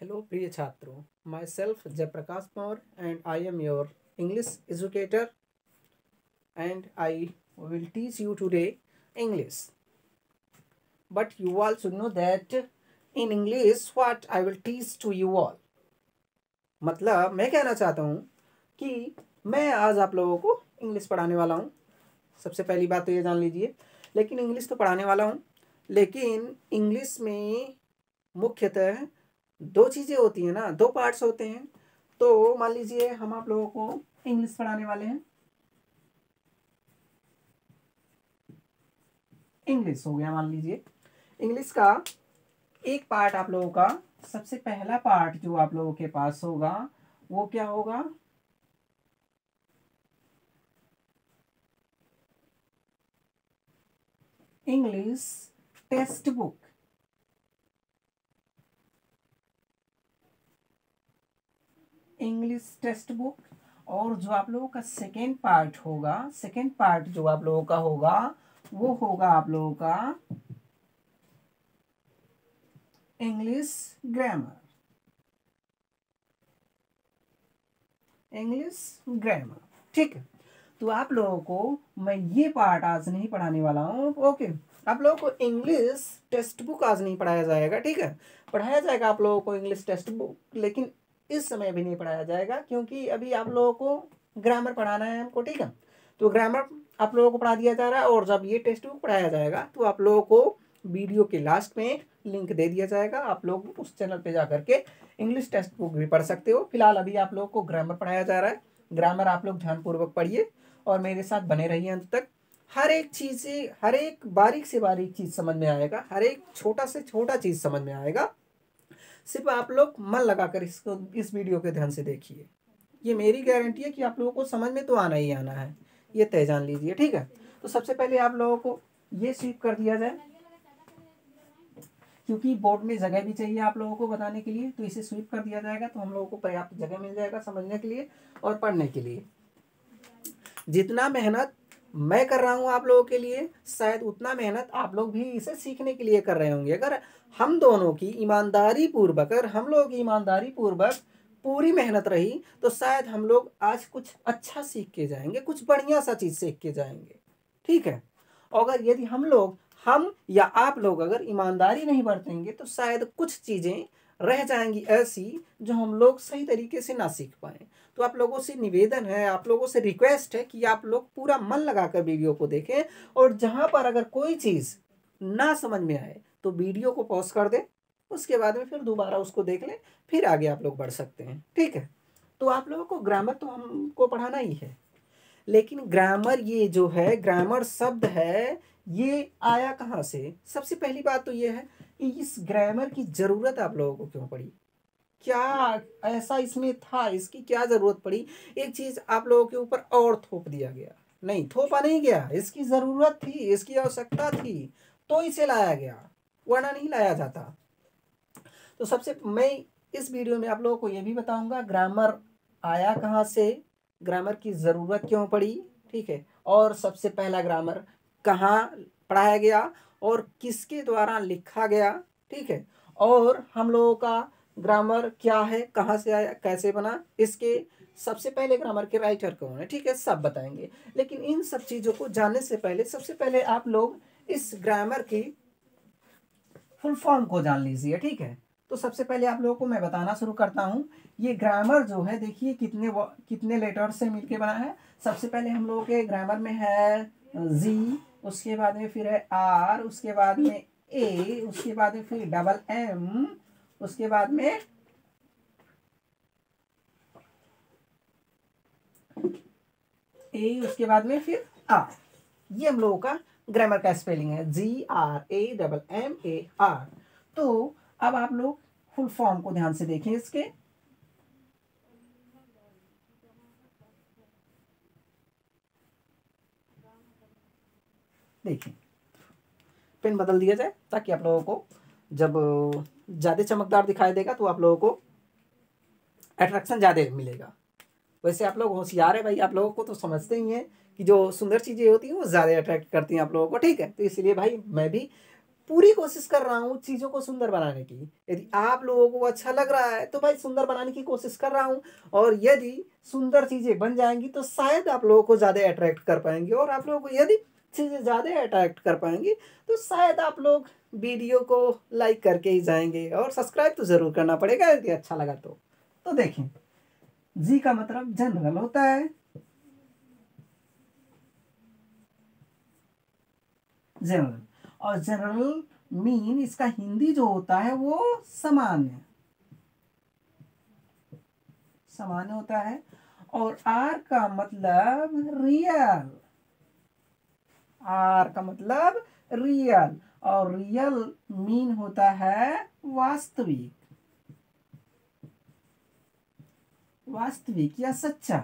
Hello, प्रिय छात्रों. Myself Jayaprakash Maur and I am your English educator and I will teach you today English. But you all should know that in English what I will teach to you all. मतलब मैं कहना चाहता हूँ कि मैं आज आप लोगों को इंग्लिश पढ़ाने वाला हूँ. सबसे पहली बात तो ये जान लीजिए. लेकिन इंग्लिश तो पढ़ाने वाला हूँ, लेकिन इंग्लिश में मुख्यतः दो चीज़ें होती हैं ना, दो पार्ट्स होते हैं. तो मान लीजिए हम आप लोगों को इंग्लिश पढ़ाने वाले हैं. इंग्लिश हो गया, मान लीजिए इंग्लिश का एक पार्ट आप लोगों का, सबसे पहला पार्ट जो आप लोगों के पास होगा वो क्या होगा? English text book. English text book. और जो आप लोगों का सेकेंड पार्ट होगा, सेकेंड पार्ट जो आप लोगों का होगा वो होगा आप लोगों का इंग्लिश ग्रामर. इंग्लिश ग्रामर, ठीक है. तो आप लोगों को मैं ये पार्ट आज नहीं पढ़ाने वाला हूँ. ओके, आप लोगों को इंग्लिश टेक्स्ट बुक आज नहीं पढ़ाया जाएगा, ठीक है. पढ़ाया जाएगा आप लोगों को इंग्लिश टेक्स्ट बुक, लेकिन इस समय भी नहीं पढ़ाया जाएगा क्योंकि अभी आप लोगों को ग्रामर पढ़ाना है हमको, ठीक है. तो ग्रामर आप लोगों को पढ़ा दिया जा रहा है और जब ये टेक्स्ट बुक पढ़ाया जाएगा तो आप लोगों को वीडियो के लास्ट में लिंक दे दिया जाएगा. आप लोग उस चैनल पे जा करके इंग्लिश टेक्स्ट बुक भी पढ़ सकते हो. फिलहाल अभी आप लोगों को ग्रामर पढ़ाया जा रहा है. ग्रामर आप लोग ध्यानपूर्वक पढ़िए और मेरे साथ बने रहिए अंत तक. हर एक चीज़ से, हर एक बारीक से बारीक चीज़ समझ में आएगा, हर एक छोटा से छोटा चीज़ समझ में आएगा. सिर्फ आप लोग मन लगाकर इसको, इस वीडियो के ध्यान से देखिए. ये मेरी गारंटी है कि आप लोगों को समझ में तो आना ही आना है, ये तय जान लीजिए, ठीक है. तो सबसे पहले आप लोगों को ये स्वीप कर दिया जाए, क्योंकि बोर्ड में जगह भी चाहिए आप लोगों को बताने के लिए. तो इसे स्वीप कर दिया जाएगा तो हम लोगों को पर्याप्त जगह मिल जाएगा समझने के लिए और पढ़ने के लिए. जितना मेहनत मैं कर रहा हूँ आप लोगों के लिए, शायद उतना मेहनत आप लोग भी इसे सीखने के लिए कर रहे होंगे. अगर हम दोनों की ईमानदारी पूर्वक, अगर हम लोग ईमानदारी पूर्वक पूरी मेहनत रही तो शायद हम लोग आज कुछ अच्छा सीख के जाएंगे, कुछ बढ़िया सा चीज़ सीख के जाएंगे, ठीक है. अगर यदि हम या आप लोग अगर ईमानदारी नहीं बरतेंगे तो शायद कुछ चीज़ें रह जाएंगी ऐसी जो हम लोग सही तरीके से ना सीख पाएँ. तो आप लोगों से निवेदन है, आप लोगों से रिक्वेस्ट है कि आप लोग पूरा मन लगाकर वीडियो को देखें और जहाँ पर अगर कोई चीज़ ना समझ में आए तो वीडियो को पॉज कर दें, उसके बाद में फिर दोबारा उसको देख लें, फिर आगे आप लोग बढ़ सकते हैं, ठीक है. तो आप लोगों को ग्रामर तो हमको पढ़ाना ही है, लेकिन ग्रामर, ये जो है ग्रामर शब्द है, ये आया कहाँ से? सबसे पहली बात तो ये है कि इस ग्रामर की ज़रूरत आप लोगों को क्यों पड़ी, क्या ऐसा इसमें था, इसकी क्या ज़रूरत पड़ी. एक चीज़ आप लोगों के ऊपर और थोप दिया गया, नहीं थोपा नहीं गया, इसकी ज़रूरत थी, इसकी आवश्यकता थी तो इसे लाया गया, वरना नहीं लाया जाता. तो सबसे मैं इस वीडियो में आप लोगों को ये भी बताऊंगा ग्रामर आया कहाँ से, ग्रामर की ज़रूरत क्यों पड़ी, ठीक है. और सबसे पहला ग्रामर कहाँ पढ़ाया गया और किसके द्वारा लिखा गया, ठीक है. और हम लोगों का ग्रामर क्या है, कहाँ से आया, कैसे बना, इसके सबसे पहले ग्रामर के राइटर कौन है, ठीक है, सब बताएंगे. लेकिन इन सब चीज़ों को जानने से पहले सबसे पहले आप लोग इस ग्रामर की फुल फॉर्म को जान लीजिए, ठीक है. तो सबसे पहले आप लोगों को मैं बताना शुरू करता हूँ. ये ग्रामर जो है, देखिए कितने लेटर से मिलके बना है. सबसे पहले हम लोगों के ग्रामर में है जी, उसके बाद में फिर है आर, उसके बाद में ए, उसके बाद में फिर डबल एम, उसके बाद में ए, उसके बाद में फिर आर. ये हम लोगों का ग्रामर का स्पेलिंग है, GRAMMAR. तो अब आप लोग फुल फॉर्म को ध्यान से देखें इसके. देखिए, पेन बदल दिया जाए ताकि आप लोगों को जब ज़्यादा चमकदार दिखाई देगा तो आप लोगों को अट्रैक्शन ज़्यादा मिलेगा. वैसे आप लोग होशियार है भाई, आप लोगों को तो समझते ही हैं कि जो सुंदर चीज़ें होती हैं वो ज़्यादा अट्रैक्ट करती हैं आप लोगों को, ठीक है. तो इसलिए भाई मैं भी पूरी कोशिश कर रहा हूँ चीज़ों को सुंदर बनाने की। यदि आप लोगों को अच्छा लग रहा है तो भाई सुंदर बनाने की कोशिश कर रहा हूँ, और यदि सुंदर चीज़ें बन जाएंगी तो शायद आप लोगों को ज़्यादा अट्रैक्ट कर पाएंगे, और आप लोगों को यदि चीज़ें ज़्यादा अट्रैक्ट कर पाएंगी तो शायद आप लोग वीडियो को लाइक करके ही जाएंगे, और सब्सक्राइब तो ज़रूर करना पड़ेगा यदि अच्छा लगा तो देखें, जी का मतलब जनरल होता है, जनरल, और जनरल मीन इसका हिंदी जो होता है वो सामान्य, सामान्य होता है। और आर का मतलब रियल, आर का मतलब रियल, और रियल मीन होता है वास्तविक, वास्तविक या सच्चा,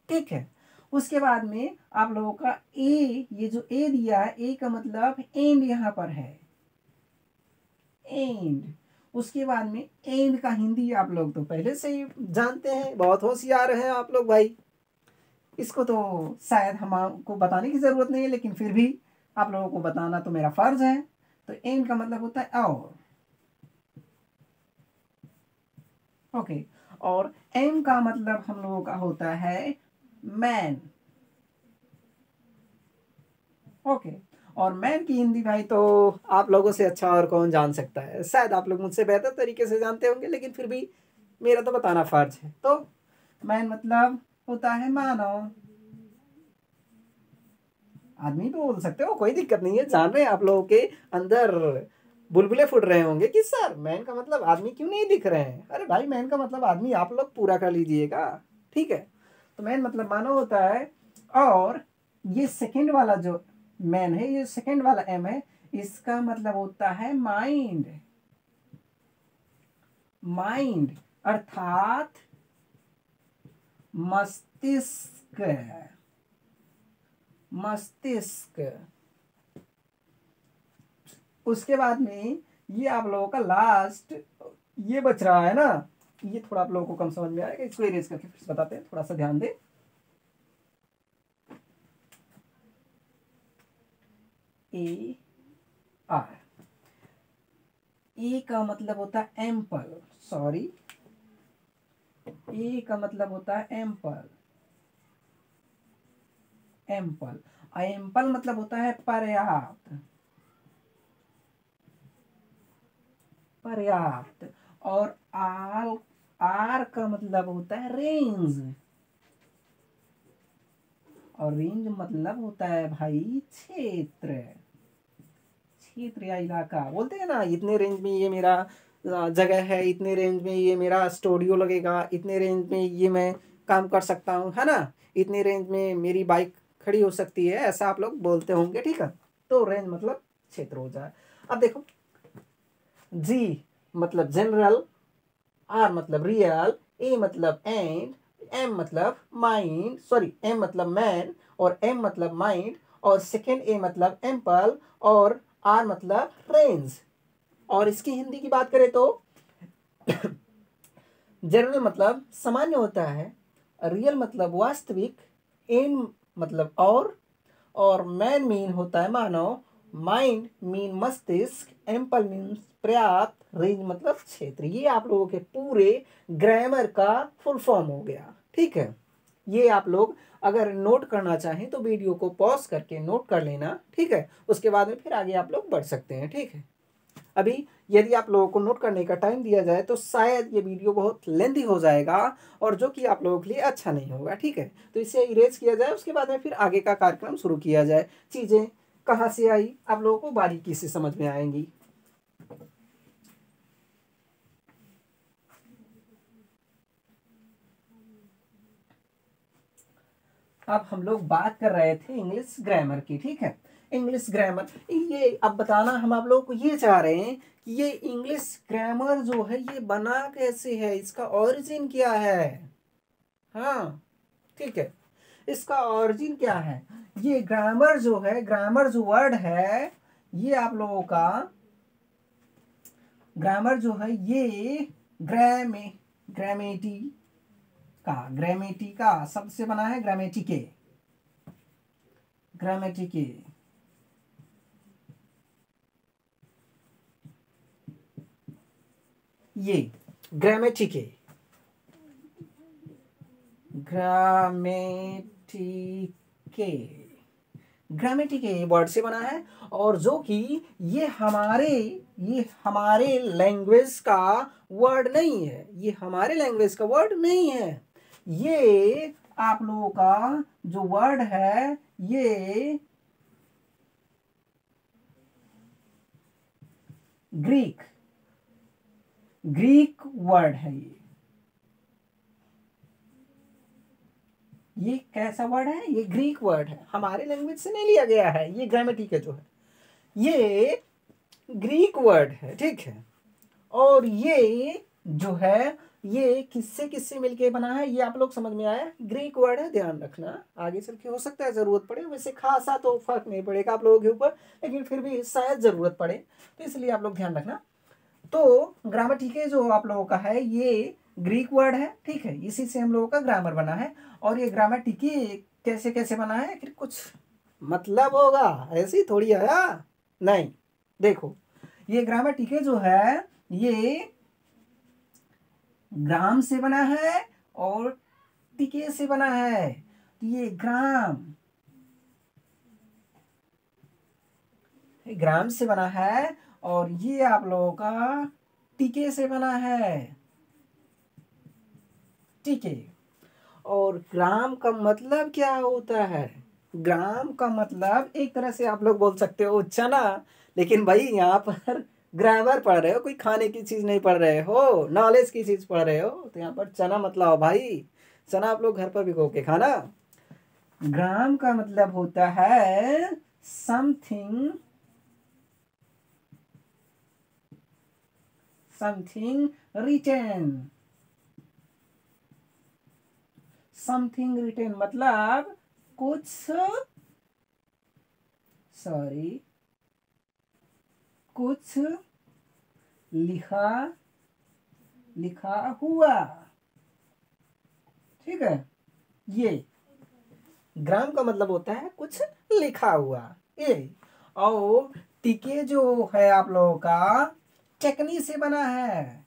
ठीक है। उसके बाद में आप लोगों का ए, ये जो ए दिया है, ए का मतलब एंड यहां पर है, एंड। उसके बाद में एंड का हिंदी आप लोग तो पहले से ही जानते हैं, बहुत होशियार हैं आप लोग भाई, इसको तो शायद हमको बताने की जरूरत नहीं है, लेकिन फिर भी आप लोगों को बताना तो मेरा फर्ज है। तो एंड का मतलब होता है और, ओके। और एम का मतलब हम लोगों का होता है मैन, ओके। और मैन की हिंदी भाई तो आप लोगों से अच्छा और कौन जान सकता है, शायद आप लोग मुझसे बेहतर तरीके से जानते होंगे, लेकिन फिर भी मेरा तो बताना फर्ज है। तो मैन मतलब होता है मानव, आदमी भी बोल सकते हो, कोई दिक्कत नहीं है। जान रहे हैं आप लोगों के अंदर बुलबुले फूट रहे होंगे कि सर मैन का मतलब आदमी क्यों नहीं दिख रहे हैं। अरे भाई मैन का मतलब आदमी आप लोग पूरा कर लीजिएगा, ठीक है। तो मैन मतलब मानव होता है। और ये सेकंड वाला जो मैन है, ये सेकंड वाला एम है, इसका मतलब होता है माइंड, माइंड अर्थात मस्तिष्क, मस्तिष्क। उसके बाद में ये आप लोगों का लास्ट ये बच रहा है ना, ये थोड़ा आप लोगों को कम समझ में आएगा, इसको इरेज करके फिर बताते हैं, थोड़ा सा ध्यान दें। ए आर, ए का मतलब होता है एम्पल, सॉरी, ए का मतलब होता है एम्पल, एम्पल। एम्पल मतलब होता है पर्याप्त, पर्याप्त। और आर, आर का मतलब होता है रेंज, और रेंज मतलब होता है भाई क्षेत्र, क्षेत्र या इलाका। बोलते हैं ना इतने रेंज में ये मेरा जगह है, इतने रेंज में ये मेरा स्टूडियो लगेगा, इतने रेंज में ये मैं काम कर सकता हूँ, है ना, इतने रेंज में मेरी बाइक खड़ी हो सकती है, ऐसा आप लोग बोलते होंगे, ठीक है। तो रेंज मतलब क्षेत्र हो जाए। अब देखो, जी मतलब जनरल, आर मतलब रियल, ए मतलब एंड, एम मतलब माइंड, सॉरी एम मतलब मैन, और एम मतलब माइंड, और सेकेंड ए मतलब एम्पल, और आर मतलब रेंज। और इसकी हिंदी की बात करें तो जनरल मतलब सामान्य होता है, रियल मतलब वास्तविक, एंड मतलब और मैन मीन होता है मानव, माइंड मीन मस्तिष्क, एम्पल मीन पर्याप्त, रेंज मतलब क्षेत्र। ये आप लोगों के पूरे ग्रामर का फुल फॉर्म हो गया, ठीक है। ये आप लोग अगर नोट करना चाहें तो वीडियो को पॉज करके नोट कर लेना, ठीक है। उसके बाद में फिर आगे आप लोग बढ़ सकते हैं, ठीक है। अभी यदि आप लोगों को नोट करने का टाइम दिया जाए तो शायद ये वीडियो बहुत लेंथी हो जाएगा, और जो कि आप लोगों के लिए अच्छा नहीं होगा, ठीक है। तो इसे इरेज किया जाए, उसके बाद में फिर आगे का कार्यक्रम शुरू किया जाए। चीज़ें कहाँ से आई आप लोगों को बारीकी से समझ में आएंगी। अब हम लोग बात कर रहे थे इंग्लिश ग्रामर की, ठीक है। इंग्लिश ग्रामर, ये अब बताना हम आप लोगों को ये चाह रहे हैं कि ये इंग्लिश ग्रामर जो है ये बना कैसे है, इसका ओरिजिन क्या है। हाँ, ठीक है, इसका ओरिजिन क्या है। ये ग्रामर जो है, ग्रामर जो वर्ड है, ये आप लोगों का ग्रामर जो है ये ग्रामेटी का, ग्रामेटिका शब्द से बना है, ग्रामेटिके, ग्रामेटिके। ये ग्रामेटिके, ग्रामेटिके, ग्रामेटिके वर्ड से बना है, और जो कि ये हमारे लैंग्वेज का वर्ड नहीं है, ये हमारे लैंग्वेज का वर्ड नहीं है। ये आप लोगों का जो वर्ड है ये ग्रीक वर्ड है। ये कैसा वर्ड है? ये ग्रीक वर्ड है, हमारे लैंग्वेज से नहीं लिया गया है। ये ग्रामेटिका जो है ये ग्रीक वर्ड है, ठीक है। और ये जो है ये किससे किससे मिलके बना है, ये आप लोग समझ में आया? ग्रीक वर्ड है, ध्यान रखना। आगे चल के हो सकता है जरूरत पड़े, वैसे खासा तो फर्क नहीं पड़ेगा आप लोगों के ऊपर, लेकिन फिर भी शायद जरूरत पड़े, तो इसलिए आप लोग ध्यान रखना। तो ग्रामेटिके जो आप लोगों का है ये ग्रीक वर्ड है, ठीक है। इसी से हम लोगों का ग्रामर बना है। और ये ग्रामेटिके कैसे कैसे बना है, फिर कुछ मतलब होगा, ऐसे ही थोड़ी आया नहीं। देखो ये ग्रामेटिके जो है ये ग्राम से बना है और टिके से बना है। तो ये ग्राम से बना है, और ये आप लोगों का टिके से बना है, टिके। और ग्राम का मतलब क्या होता है? ग्राम का मतलब एक तरह से आप लोग बोल सकते हो चना, लेकिन भाई यहाँ पर ग्रामर पढ़ रहे हो, कोई खाने की चीज नहीं पढ़ रहे हो, नॉलेज की चीज पढ़ रहे हो, तो यहाँ पर चना मत लाओ भाई। चना आप लोग घर पर भिगो के खाना। ग्राम का मतलब होता है समथिंग रिटेन, समथिंग रिटेन मतलब कुछ, कुछ लिखा हुआ, ठीक है। ये ग्राम का मतलब होता है कुछ लिखा हुआ, ये। और टिके जो है आप लोगों का टेक्नी से बना है,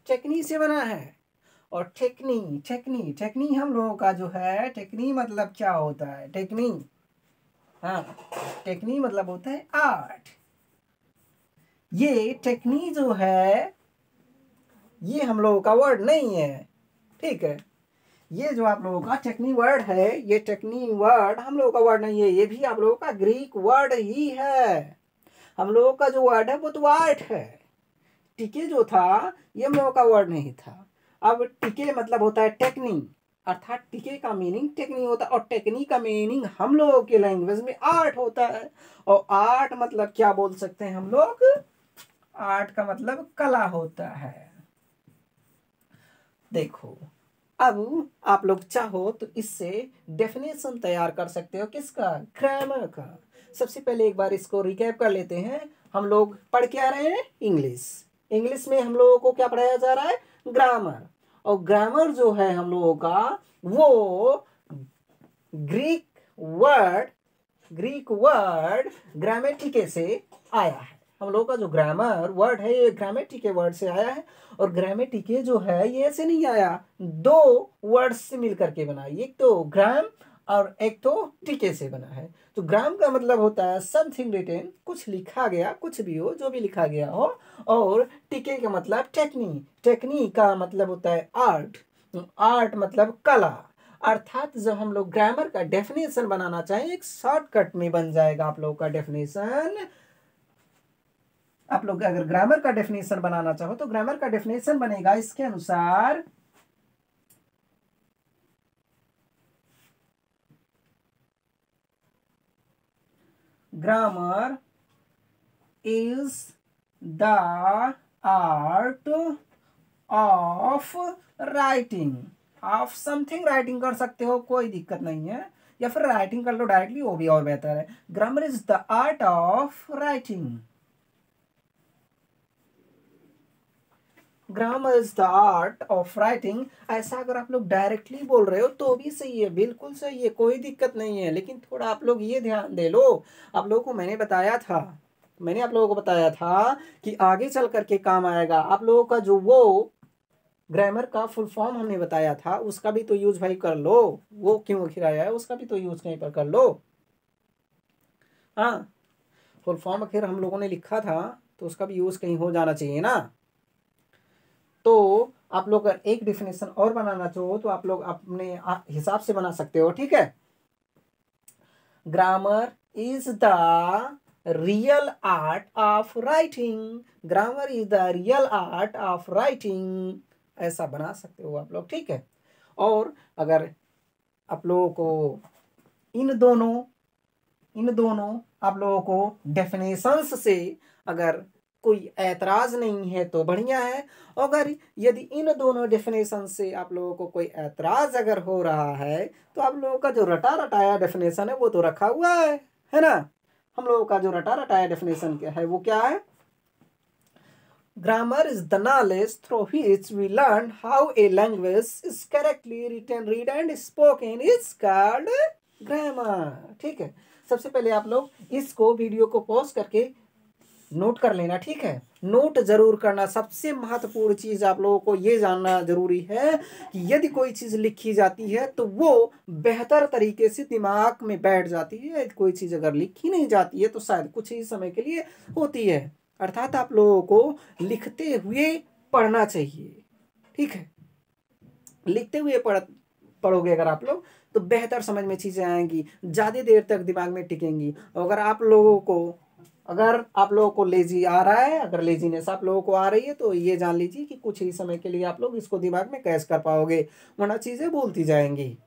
टेक्नी से बना है। और टेक्नी हम लोगों का जो है, टेक्नी मतलब क्या होता है? टेक्नी, हाँ, टेक्नी मतलब होता है आर्ट। ये टेक्नी जो है ये हम लोगों का वर्ड नहीं है, ठीक है। ये जो आप लोगों का टेक्नी वर्ड है, ये टेक्नी वर्ड हम लोगों का वर्ड नहीं है, ये भी आप लोगों का ग्रीक वर्ड ही है। हम लोगों का जो वर्ड है वो तो आर्ट है। टिके जो था ये हम लोगों का वर्ड नहीं था। अब टिके मतलब होता है टेक्नी, अर्थात टिके का मीनिंग टेक्नी होता है, और टेक्नी का मीनिंग हम लोगों के लैंग्वेज में आर्ट होता है। और आर्ट मतलब क्या बोल सकते हैं हम लोग? आर्ट का मतलब कला होता है। देखो अब आप लोग चाहो तो इससे डेफिनेशन तैयार कर सकते हो, किसका? ग्रामर का। सबसे पहले एक बार इसको रिकैप कर लेते हैं। हम लोग पढ़ के आ रहे हैं इंग्लिश में हम लोगों को क्या पढ़ाया जा रहा है? ग्रामर। और ग्रामर जो है हम लोगों का वो ग्रीक वर्ड ग्रामेटिके से आया है। हम लोगों का जो ग्रामर वर्ड है ये ग्रामेटिके वर्ड से आया है। और ग्रामेटिके जो है ये ऐसे नहीं आया, दो वर्ड्स से मिलकर के बना, एक तो ग्राम और एक तो टिके से बना है। तो ग्राम का मतलब होता है समथिंग रिटेन, कुछ लिखा गया, कुछ भी हो, जो भी लिखा गया हो। और टिके का मतलब टेक्नी का मतलब होता है आर्ट मतलब कला। अर्थात जब हम लोग ग्रामर का डेफिनेशन बनाना चाहें, एक शॉर्टकट में बन जाएगा आप लोगों का डेफिनेशन। आप लोग अगर ग्रामर का डेफिनेशन बनाना चाहो तो ग्रामर का डेफिनेशन बनेगा इसके अनुसार। Grammar is the art of writing, of something writing कर सकते हो, कोई दिक्कत नहीं है, या फिर राइटिंग कर लो डायरेक्टली, वो भी और बेहतर है। Grammar is the art of writing, grammar is the art of writing, ऐसा अगर आप लोग डायरेक्टली बोल रहे हो तो भी सही है, बिल्कुल सही है, कोई दिक्कत नहीं है। लेकिन थोड़ा आप लोग ये ध्यान दे लो, आप लोगों को मैंने आप लोगों को बताया था कि आगे चल करके काम आएगा। आप लोगों का जो वो ग्रामर का फुल फॉर्म हमने बताया था उसका भी तो यूज भाई कर लो, वो क्यों आखिर आया है उसका भी तो यूज कहीं पर कर लो। हाँ, फुल फॉर्म आखिर हम लोगों ने लिखा था तो उसका भी यूज कहीं हो जाना चाहिए ना। तो आप लोग अगर एक डेफिनेशन और बनाना चाहो तो आप लोग अपने हिसाब से बना सकते हो, ठीक है। Grammar is the real art of writing, grammar is the real art of writing, ऐसा बना सकते हो आप लोग, ठीक है। और अगर आप लोगों को इन दोनों आप लोगों को डेफिनेशंस से अगर कोई ऐतराज नहीं है तो बढ़िया है। अगर यदि इन दोनों डेफिनेशन से आप लोगों को कोई ऐतराज अगर हो रहा है तो आप लोगों का जो रटा रटाया डेफिनेशन है वो तो रखा हुआ है ना। हम लोगों का जो रटा रटाया डेफिनेशन क्या है वो क्या है? Grammar is the knowledge through which we learn how a language is correctly written, read and spoken is called grammar, ठीक है। सबसे पहले आप लोग इसको वीडियो को पॉज करके नोट कर लेना, ठीक है। नोट जरूर करना, सबसे महत्वपूर्ण चीज आप लोगों को ये जानना जरूरी है कि यदि कोई चीज लिखी जाती है तो वो बेहतर तरीके से दिमाग में बैठ जाती है। कोई चीज अगर लिखी नहीं जाती है तो शायद कुछ ही समय के लिए होती है। अर्थात आप लोगों को लिखते हुए पढ़ना चाहिए, ठीक है। लिखते हुए पढ़ोगे अगर आप लोग तो बेहतर समझ में चीजें आएंगी, ज्यादा देर तक दिमाग में टिकेंगी। अगर आप लोगों को लेजी आ रहा है, अगर लेजीनेस आप लोगों को आ रही है तो ये जान लीजिए कि कुछ ही समय के लिए आप लोग इसको दिमाग में कैच कर पाओगे, वरना चीजें भूलती जाएंगी,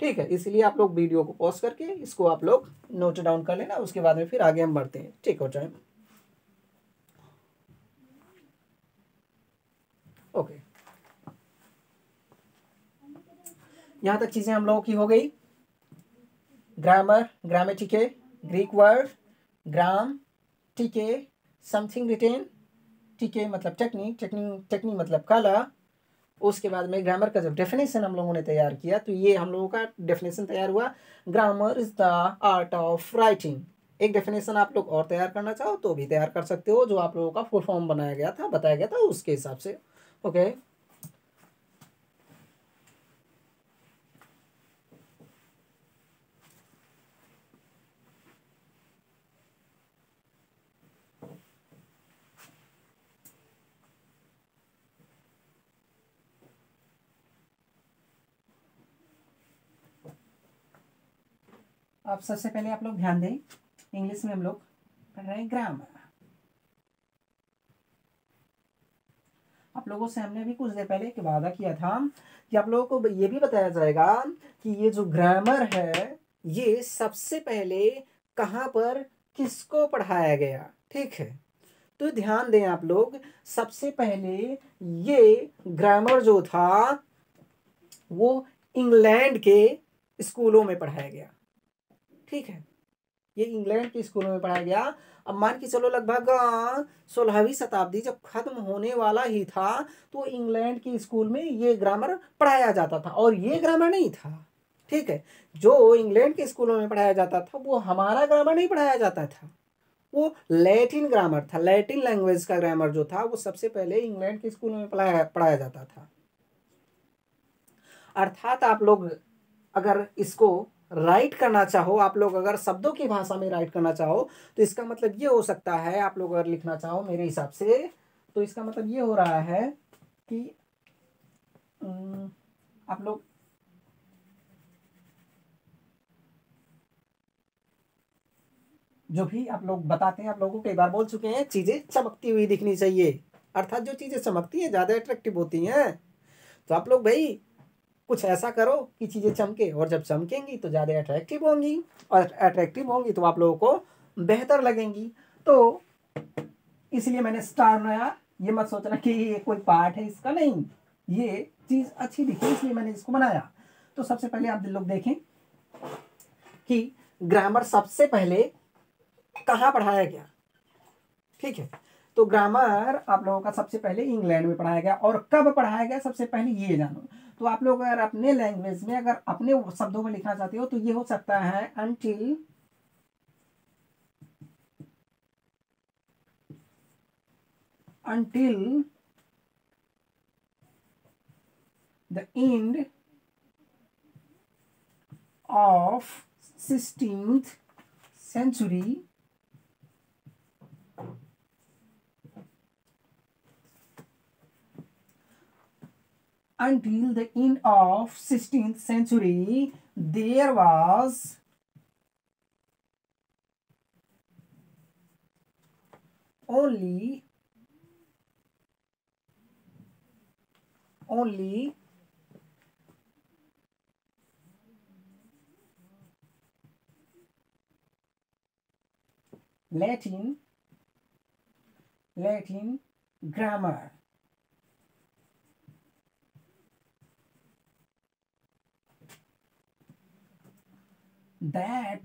ठीक है। इसलिए आप लोग वीडियो को पॉज करके इसको आप लोग नोट डाउन कर लेना, उसके बाद में फिर आगे हम बढ़ते हैं, ठीक हो जाए। ओके, यहां तक चीजें हम लोगों की हो गई। ग्रामर, ग्रामेटिके, ग्रीक वर्ड ग्राम, टीके समथिंग रिटेन, टीके मतलब टेक्निक, टेक्निक मतलब कला। उसके बाद में ग्रामर का जब डेफिनेशन हम लोगों ने तैयार किया तो ये हम लोगों का डेफिनेशन तैयार हुआ, grammar is the art of writing. एक डेफिनेशन आप लोग और तैयार करना चाहो तो भी तैयार कर सकते हो, जो आप लोगों का फुल फॉर्म बताया गया था उसके हिसाब से, ओके। अब सबसे पहले आप लोग ध्यान दें, इंग्लिश में हम लोग पढ़ रहे हैं ग्रामर। आप लोगों से हमने भी कुछ देर पहले एक वादा किया था कि आप लोगों को ये भी बताया जाएगा कि ये जो ग्रामर है ये सबसे पहले कहाँ पर किसको पढ़ाया गया, ठीक है। तो ध्यान दें आप लोग, सबसे पहले ये ग्रामर जो था वो इंग्लैंड के स्कूलों में पढ़ाया गया, ठीक है। ये इंग्लैंड के स्कूलों में पढ़ाया गया। अब मान के चलो लगभग 16वीं शताब्दी जब खत्म होने वाला ही था तो इंग्लैंड के स्कूल में ये ग्रामर पढ़ाया जाता था, और ये ग्रामर नहीं था, ठीक है। जो इंग्लैंड के स्कूलों में पढ़ाया जाता था वो हमारा ग्रामर नहीं पढ़ाया जाता था, वो लैटिन ग्रामर था। लैटिन लैंग्वेज का ग्रामर जो था वो सबसे पहले इंग्लैंड के स्कूलों में पढ़ाया जाता था। अर्थात आप लोग अगर इसको राइट करना चाहो, आप लोग अगर शब्दों की भाषा में राइट करना चाहो तो इसका मतलब ये हो सकता है, आप लोग अगर लिखना चाहो मेरे हिसाब से तो इसका मतलब ये हो रहा है कि आप लोग जो भी आप लोग बताते हैं, आप लोगों को कई बार बोल चुके हैं, चीजें चमकती हुई दिखनी चाहिए। अर्थात जो चीजें चमकती हैं ज्यादा अट्रैक्टिव होती हैं। तो आप लोग भाई कुछ ऐसा करो कि चीजें चमके, और जब चमकेंगी तो ज्यादा अट्रैक्टिव होंगी, और अट्रैक्टिव होंगी तो आप लोगों को बेहतर लगेंगी। तो इसलिए मैंने स्टार बनाया। ये मत सोचना कि ये कोई पार्ट है इसका, नहीं, ये चीज अच्छी दिखी इसलिए मैंने इसको बनाया। तो सबसे पहले आप लोग देखें कि ग्रामर सबसे पहले कहाँ पढ़ाया गया, ठीक है। तो ग्रामर आप लोगों का सबसे पहले इंग्लैंड में पढ़ाया गया। और कब पढ़ाया गया सबसे पहले ये जानो। तो आप लोग अगर अपने लैंग्वेज में अगर अपने शब्दों में लिखना चाहते हो तो ये हो सकता है until the end of 16th century until the end of 16th century there was only Latin grammar. That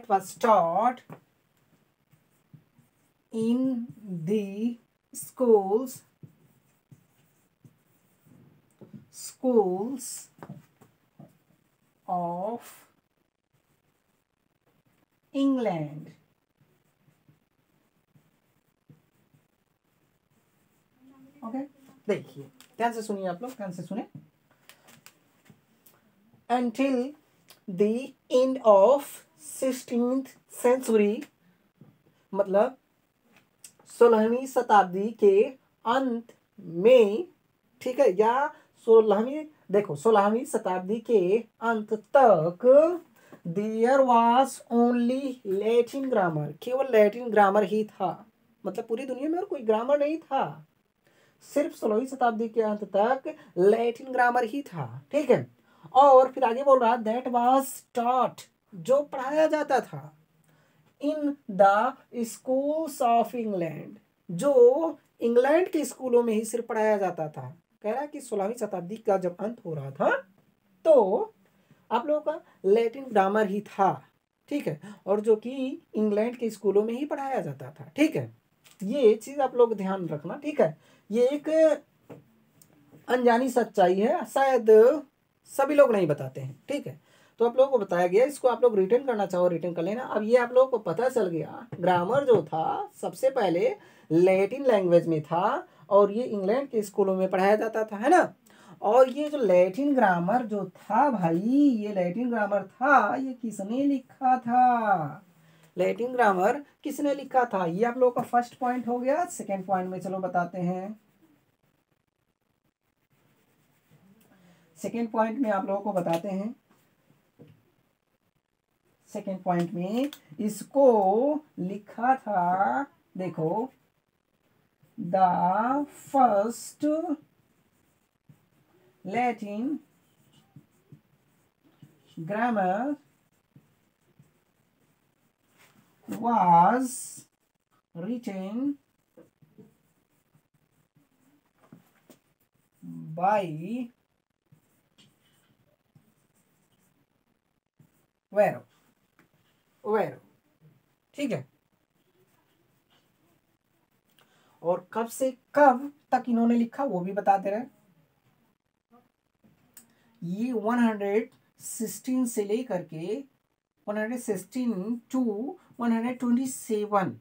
was taught in the schools of England. Okay, देखिए ध्यान से सुनिए आप लोग, ध्यान से सुने। Until the end of 16th century मतलब 16वीं शताब्दी के अंत में, ठीक है, या 16वीं शताब्दी के अंत तक there was only Latin grammar, केवल लैटिन ग्रामर ही था। मतलब पूरी दुनिया में और कोई ग्रामर नहीं था, सिर्फ 16वीं शताब्दी के अंत तक लैटिन ग्रामर ही था, ठीक है। और फिर आगे बोल रहा दैट वाज टॉट, जो पढ़ाया जाता था, in the schools of England, जो इंग्लैंड के स्कूलों में ही सिर्फ पढ़ाया जाता था। कह रहा है कि 16वीं शताब्दी का जब अंत हो रहा था तो आप लोगों का लैटिन ग्रामर ही था, ठीक है, और जो कि इंग्लैंड के स्कूलों में ही पढ़ाया जाता था, ठीक है। ये चीज आप लोग ध्यान रखना, ठीक है। ये एक अनजानी सच्चाई है, शायद सभी लोग नहीं बताते हैं, ठीक है। तो आप लोगों को बताया गया, इसको आप लोग रिटर्न करना चाहो रिटर्न कर लेना। अब ये आप लोगों को पता चल गया, ग्रामर जो था सबसे पहले लैटिन लैंग्वेज में था और ये इंग्लैंड के स्कूलों में पढ़ाया जाता था, है ना। और ये जो लैटिन ग्रामर जो था भाई, ये लैटिन ग्रामर था, ये किसने लिखा था? लैटिन ग्रामर किसने लिखा था? ये आप लोगों का फर्स्ट पॉइंट हो गया। सेकेंड पॉइंट में चलो बताते हैं। सेकेंड पॉइंट में आप लोगों को बताते हैं, सेकेंड पॉइंट में इसको लिखा था, देखो, the first Latin grammar was written by वेरो, ठीक है। और कब से कब तक इन्होंने लिखा वो भी बता दे रहे हैं। ये 116 से लेकर के 116 टू 127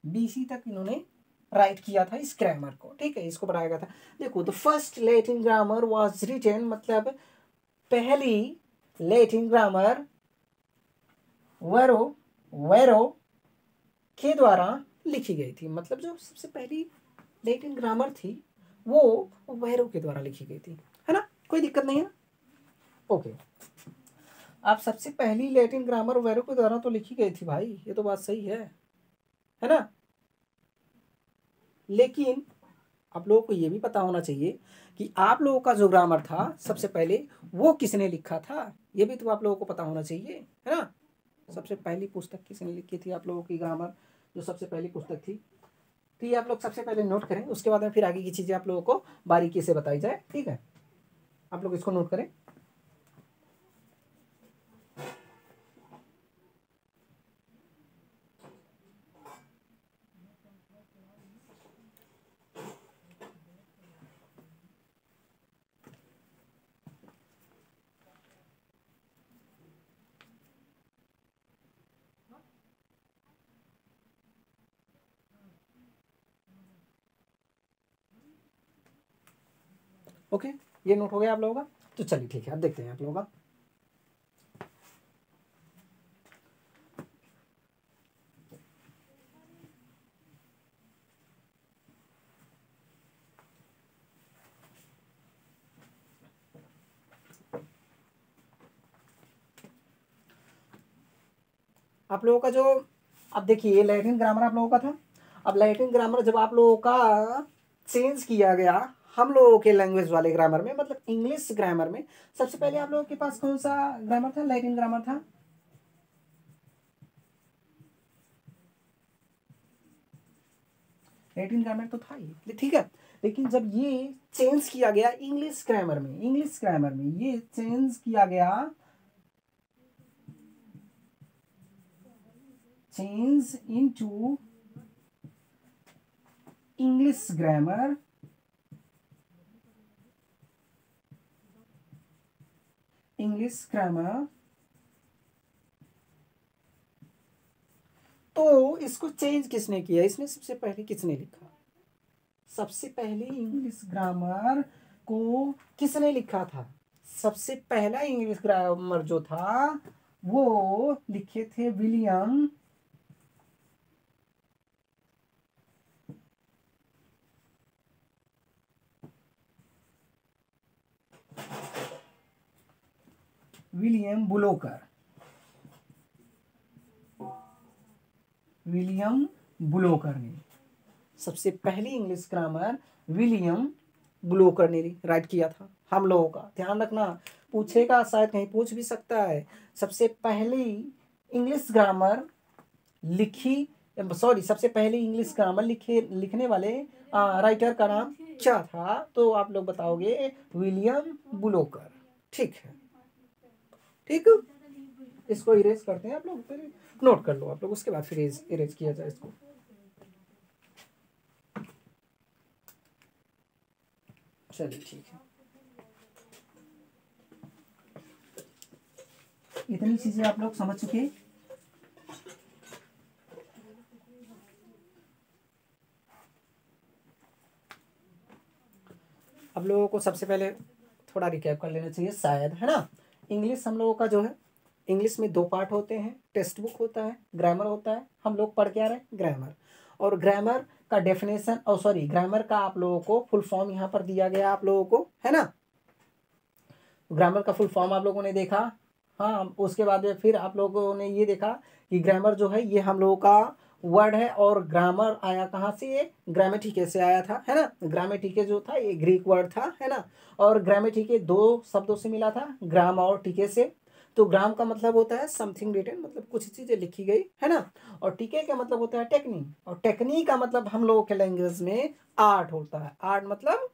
बीसी तक इन्होंने राइट किया था इस ग्रामर को, ठीक है, इसको बनाया गया था। देखो, the first Latin grammar was written, मतलब पहली लैटिन ग्रामर वेरो के द्वारा लिखी गई थी। मतलब जो सबसे पहली लैटिन ग्रामर थी वो वेरो के द्वारा लिखी गई थी, है ना, कोई दिक्कत नहीं है, ओके। आप सबसे पहली लैटिन ग्रामर वेरो के द्वारा तो लिखी गई थी भाई, ये तो बात सही है ना। लेकिन आप लोगों को ये भी पता होना चाहिए कि आप लोगों का जो ग्रामर था सबसे पहले वो किसने लिखा था, ये भी तो आप लोगों को पता होना चाहिए, है ना। सबसे पहली पुस्तक किसने लिखी थी आप लोगों की ग्रामर, जो सबसे पहली पुस्तक थी, तो ये आप लोग सबसे पहले नोट करें, उसके बाद में फिर आगे की चीज़ें आप लोगों को बारीकी से बताई जाए, ठीक है। आप लोग इसको नोट करें। ओके, ये नोट हो गया आप लोगों का। तो चलिए ठीक है, अब देखते हैं आप लोगों का। आप लोगों का जो, अब देखिए ये लैटिन ग्रामर आप लोगों का था। अब लैटिन ग्रामर जब आप लोगों का चेंज किया गया हम लोगों के लैंग्वेज वाले ग्रामर में, मतलब इंग्लिश ग्रामर में, सबसे पहले आप लोगों के पास कौन सा ग्रामर था? लैटिन ग्रामर था। लैटिन ग्रामर तो था ही, ठीक है। लेकिन जब ये चेंज किया गया इंग्लिश ग्रामर में, इंग्लिश ग्रामर में ये चेंज किया गया, change into English grammar, English grammar, तो इसको चेंज किसने किया? इसमें सबसे पहले किसने लिखा? सबसे पहले इंग्लिश ग्रामर को किसने लिखा था? सबसे पहला इंग्लिश ग्रामर जो था वो लिखे थे विलियम बुलोकर। विलियम बुलोकर ने सबसे पहली इंग्लिश ग्रामर विलियम बुलोकर ने राइट किया था। हम लोगों का ध्यान रखना, पूछेगा, शायद कहीं पूछ भी सकता है। सबसे पहली इंग्लिश ग्रामर लिखी, सॉरी, सबसे पहले इंग्लिश ग्रामर लिखने वाले राइटर का नाम क्या था? तो आप लोग बताओगे विलियम बुलोकर, ठीक है। ठीक, इसको इरेज करते हैं आप लोग, फिर नोट कर लो आप लोग, उसके बाद फिर इरेज किया जाए इसको। चलिए ठीक है, इतनी चीजें आप लोग समझ चुके। अब लोगों को सबसे पहले थोड़ा रिकैप कर लेना चाहिए शायद, है ना। इंग्लिश हम लोगों का जो है, इंग्लिश में दो पार्ट होते हैं, टेक्स्ट बुक होता है, ग्रामर होता है। हम लोग पढ़ के आ रहे हैं ग्रामर, और ग्रामर का डेफिनेशन, और सॉरी, ग्रामर का आप लोगों को फुल फॉर्म यहाँ पर दिया गया आप लोगों को, है ना। ग्रामर का फुल फॉर्म आप लोगों ने देखा, हाँ। उसके बाद में फिर आप लोगों ने ये देखा कि ग्रामर जो है ये हम लोगों का वर्ड है, और ग्रामर आया कहाँ से? ये ग्रामेटिके से आया था, है ना। ग्रामेटिके जो था ये ग्रीक वर्ड था, है ना। और ग्रामेटिके दो शब्दों से मिला था, ग्राम और टीके से। तो ग्राम का मतलब होता है समथिंग रिटन, मतलब कुछ चीजें लिखी गई, है ना। और टीके का मतलब होता है टेक्निक, और टेक्निक का मतलब हम लोगों के लैंग्वेज में आर्ट होता है। आर्ट मतलब